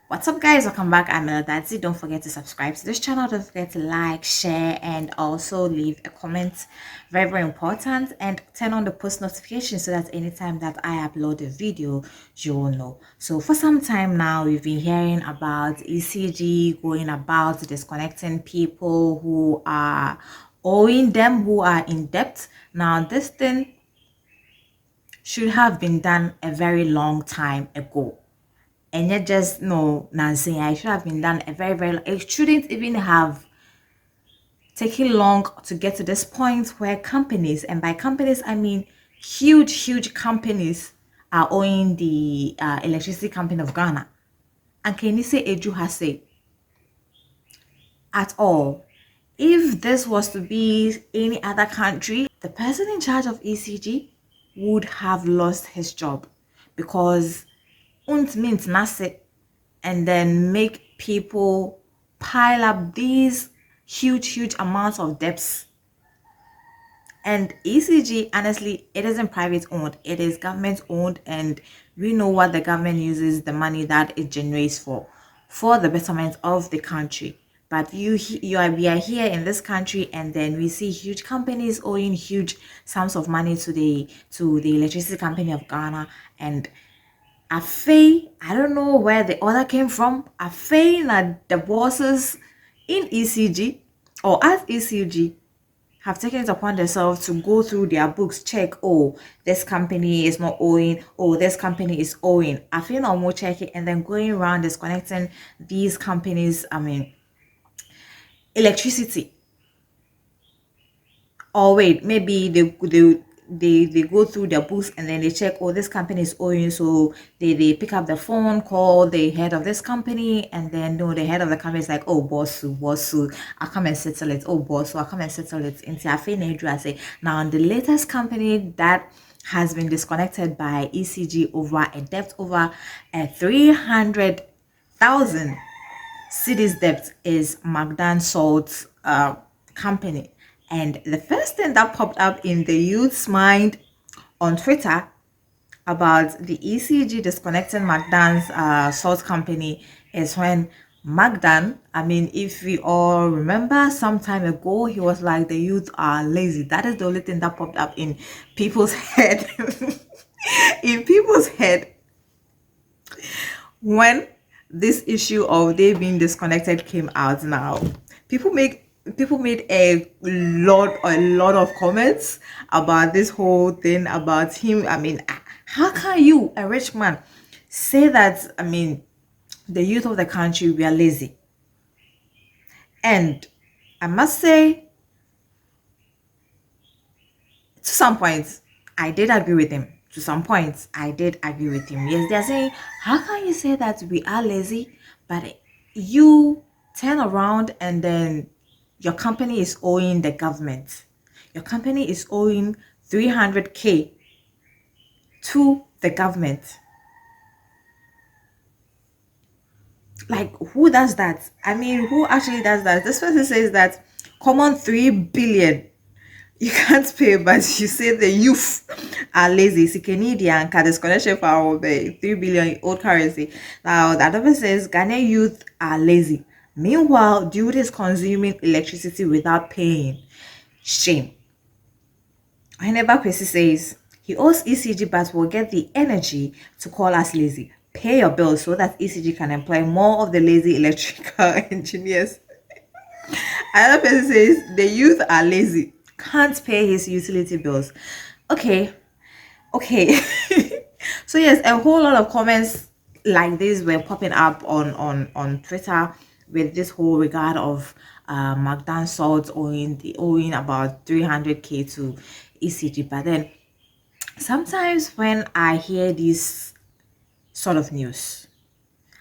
What's up, guys? Welcome back. I'm Melodadzi. Don't forget to subscribe to this channel. Don't forget to like, share, and also leave a comment. Very, very important. And turn on the post notification so that anytime that I upload a video, you will know. So for some time now, we've been hearing about ECG going about disconnecting people who are owing them, who are in debt. Now, this thing should have been done a very long time ago, and yet just no Nancy, I should have been done a very it shouldn't even have taken long to get to this point where companies, and by companies I mean huge companies, are owing the electricity company of Ghana. And can you say Eju has say at all? If this was to be any other country, the person in charge of ECG would have lost his job, because und means nothing, and then make people pile up these huge amounts of debts. And ECG, honestly, it isn't private owned, it is government owned, and we know what the government uses the money that it generates for the betterment of the country. But we are here in this country, and then we see huge companies owing huge sums of money to the electricity company of Ghana. And Afe, I don't know where the order came from. Afe, that the bosses in ECG or at ECG have taken it upon themselves to go through their books, check, oh, this company is not owing, oh, this company is owing. Afe, no more check it, and then going around disconnecting these companies, electricity. Or wait, maybe they go through their books and then they check, oh, this company is owing, so they pick up the phone, call the head of this company, and then no, the head of the company is like, oh, bossu, I'll come and settle it. Oh, bossu, I'll come and settle it. Into I say now, the latest company that has been disconnected by ECG over a debt over a 300,000 cities debt is Magdan Salt company. And the first thing that popped up in the youth's mind on Twitter about the ECG disconnecting Magdan's salt company is when Magdan, I mean, if we all remember, some time ago, he was like, the youth are lazy. That is the only thing that popped up in people's head. In people's head when this issue of they being disconnected came out. Now people made a lot of comments about this whole thing about him. I mean, how can you, a rich man, say that? I mean, the youth of the country, we are lazy. And I must say, to some points, I did agree with him. To some points, I did agree with him. Yes, they're saying, how can you say that we are lazy, but you turn around and then your company is owing the government? Your company is owing 300K to the government. Like, who does that? I mean, who actually does that? This person says that common 3 billion you can't pay, but you say the youth are lazy. See, Canadian can disconnection for our 3 billion old currency. Now, the other person says Ghanaian youth are lazy. Meanwhile, dude is consuming electricity without paying. Shame. Whenever Kwesi says he owes ECG but will get the energy to call us lazy. Pay your bills so that ECG can employ more of the lazy electrical engineers. Another person says the youth are lazy, can't pay his utility bills. Okay. So yes, a whole lot of comments like this were popping up on Twitter with this whole regard of Magdan Salt owing about 300K to ECG. But then sometimes when I hear these sort of news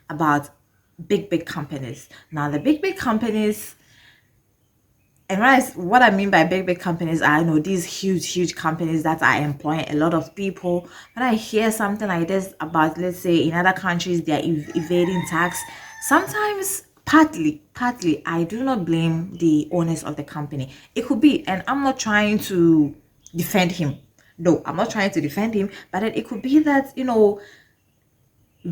about big companies, now the big companies, and what I mean by big companies, I know these huge companies that are employing a lot of people. When I hear something like this about, let's say, in other countries they're evading tax, sometimes partly I do not blame the owners of the company. It could be, and I'm not trying to defend him. No, I'm not trying to defend him, but it could be that,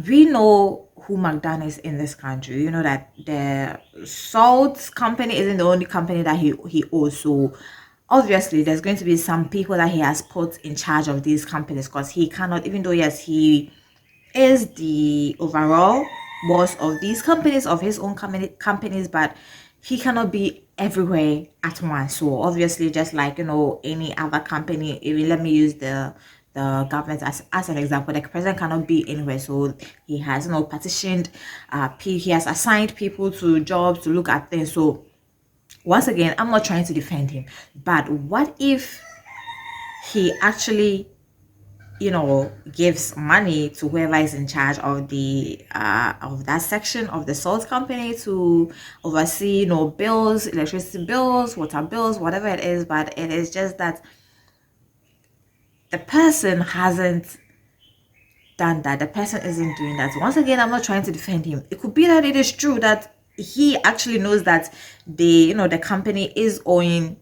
we know who McDonald is in this country. You know that the salt company isn't the only company that he owns. So obviously there's going to be some people that he has put in charge of these companies, because he cannot, even though yes, he is the overall boss of these companies, of his own companies, but he cannot be everywhere at once. So obviously, just like, any other company, even let me use the government as an example. The president cannot be anywhere, so he has, partitioned, he has assigned people to jobs to look at things. So once again, I'm not trying to defend him, but what if he actually, gives money to whoever is in charge of the of that section of the salt company to oversee, bills, electricity bills, water bills, whatever it is. But it is just that the person hasn't done that. The person isn't doing that. Once again, I'm not trying to defend him. It could be that it is true that he actually knows that the company is owing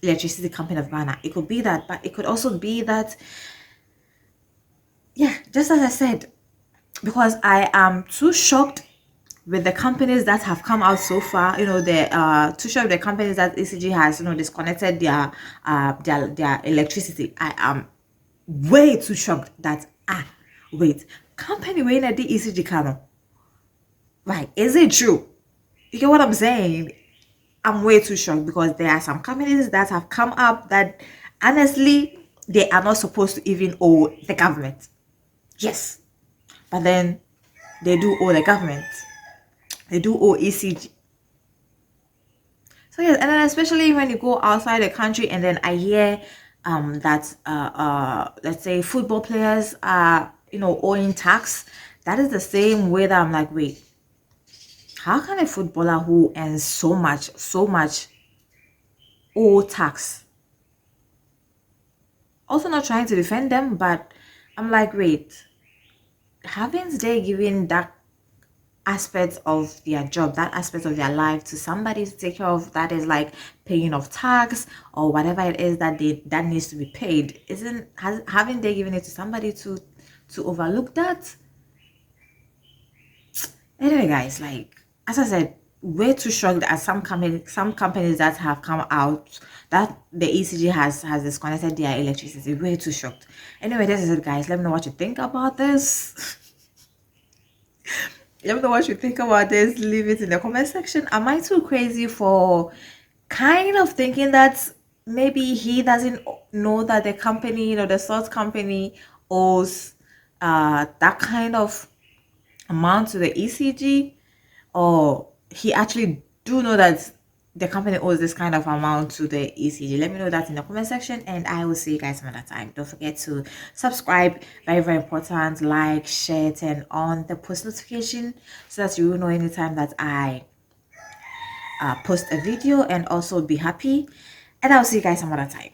electricity company of Ghana. It could be that, but it could also be that, yeah, just as I said, because I am too shocked with the companies that have come out so far. The too shocked with the companies that ECG has, disconnected their electricity. I am way too shocked that wait, company when at the ECG channel. Right, is it true? You get what I'm saying? I'm way too shocked, because there are some companies that have come up that honestly they are not supposed to even owe the government. Yes, but then they do owe the government. They do owe ECG. So yes, and then especially when you go outside the country, and then I hear that let's say football players are owing tax. That is the same way that I'm like, wait, how can a footballer who earns so much owe tax? Also not trying to defend them, but I'm like, wait, haven't they given that aspect of their job, that aspect of their life to somebody to take care of, that is like paying of tax or whatever it is that needs to be paid? Haven't they given it to somebody to overlook that? Anyway, guys, like as I said, way too shocked at some companies that have come out that the ECG has disconnected their electricity. Way too shocked. Anyway, this is it, guys. Let me know what you think about this. Let me know what you think about this. Leave it in the comment section. Am I too crazy for kind of thinking that maybe he doesn't know that the company, the salt company owes that kind of amount to the ECG, or he actually do know that the company owes this kind of amount to the ECG? Let me know that in the comment section, and I will see you guys another time. Don't forget to subscribe, very very important. Like, share, turn on the post notification so that you will know anytime that I post a video, and also be happy. And I'll see you guys some other time.